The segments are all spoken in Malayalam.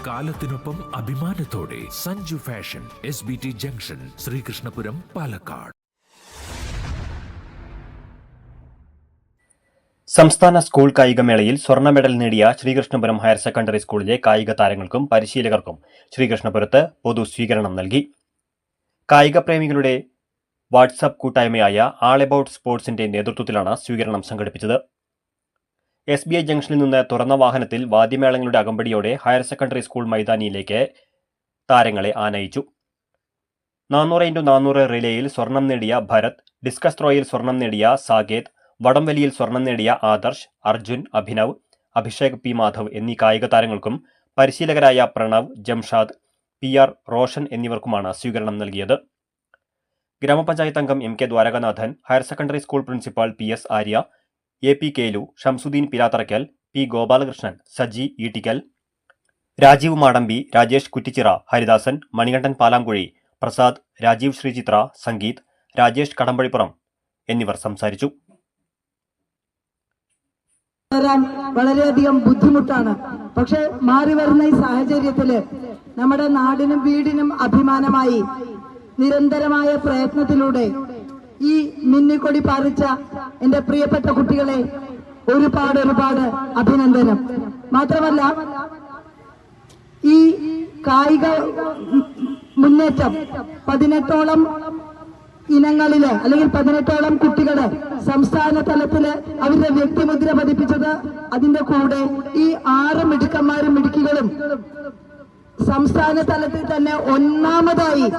കാലത്തിനൊപ്പം അഭിമാനത്തോടെ Sanju fashion SBT junction, Sreekrishnapuram, Palakkad. സംസ്ഥാന സ്കൂൾ കായികമേളയിൽ സ്വർണ്ണ മെഡൽ നേടിയ ശ്രീകൃഷ്ണപുരം ഹയർ സെക്കൻഡറി സ്കൂളിലെ കായിക താരങ്ങൾക്കും പരിശീലകർക്കും ശ്രീകൃഷ്ണപുരത്ത് പൊതു സ്വീകരണം നൽകി. കായിക പ്രേമികളുടെ വാട്സാപ്പ് കൂട്ടായ്മയായ ആൾ എബൌട്ട് സ്പോർട്സിന്റെ നേതൃത്വത്തിലാണ് സ്വീകരണം സംഘടിപ്പിച്ചത്. SBI ജംഗ്ഷനിൽ നിന്ന് തുറന്ന വാഹനത്തിൽ വാദ്യമേളങ്ങളുടെ അകമ്പടിയോടെ ഹയർ സെക്കൻഡറി സ്കൂൾ മൈതാനിയിലേക്ക് താരങ്ങളെ ആനയിച്ചു. 400x400 റിലേയിൽ സ്വർണം നേടിയ ഭരത്, ഡിസ്കസ് ത്രോയിൽ സ്വർണം നേടിയ സാകേത്, വടംവലിയിൽ സ്വർണം നേടിയ ആദർശ്, അർജുൻ, അഭിനവ്, അഭിഷേക് P. മാധവ് എന്നീ കായിക താരങ്ങൾക്കും പരിശീലകരായ പ്രണവ്, ജംഷാദ്, PR റോഷൻ എന്നിവർക്കുമാണ് സ്വീകരണം നൽകിയത്. ഗ്രാമപഞ്ചായത്ത് അംഗം MK Dwarakanathan, higher secondary school principal PS Arya, AP Kelu, Shamsuddin Pilatharaykkal, P. Gopalakrishnan, Saji Eettikkal, Rajeev Madambi, Rajesh Kuttichira, Haridasan, Manikandan Palamkuzhi, Prasad, Rajeev Sreechithra, Sangeeth, Rajesh Kadampazhipuram എന്നിവർ സംസാരിച്ചു. വളരെയധികം ബുദ്ധിമുട്ടാണ്. പക്ഷെ മാറി വരുന്ന ഈ സാഹചര്യത്തില് നമ്മുടെ നാടിനും വീടിനും അഭിമാനമായി നിരന്തരമായ പ്രയത്നത്തിലൂടെ ഈ മിന്നിക്കൊടി പാറിച്ച എന്റെ പ്രിയപ്പെട്ട കുട്ടികളെ ഒരുപാട് അഭിനന്ദനം. മാത്രമല്ല, ഈ കായിക മുന്നേറ്റം 18ഓളം ഇനങ്ങളില് അല്ലെങ്കിൽ 18ഓളം കുട്ടികള് സംസ്ഥാന തലത്തില് അവരുടെ വ്യക്തിമുദ്ര പതിപ്പിച്ചത്. അതിന്റെ കൂടെ ഈ 6 മിടുക്കന്മാരും മിടുക്കികളും സംസ്ഥാന തലത്തിൽ തന്നെ ഒന്നാമതായി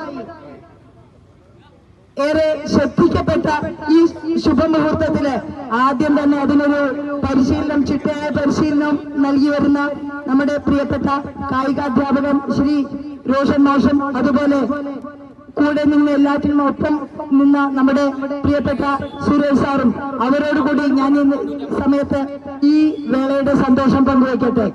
ഏറെ ശ്രദ്ധിക്കപ്പെട്ട ഈ ശുഭമുഹൂർത്തത്തില് ആദ്യം തന്നെ അതിനൊരു ചിട്ടയായ പരിശീലനം നൽകി വരുന്ന നമ്മുടെ പ്രിയപ്പെട്ട കായികാധ്യാപകൻ ശ്രീ റോഷൻ മാഷും, അതുപോലെ കൂടെ നിന്ന് എല്ലാറ്റിനും ഒപ്പം നിന്ന നമ്മുടെ പ്രിയപ്പെട്ട സുരേഷ് സാറും, അവരോടുകൂടി ഞാൻ ഈ സമയത്ത് ഈ വേളയുടെ സന്തോഷം പങ്കുവയ്ക്കട്ടെ.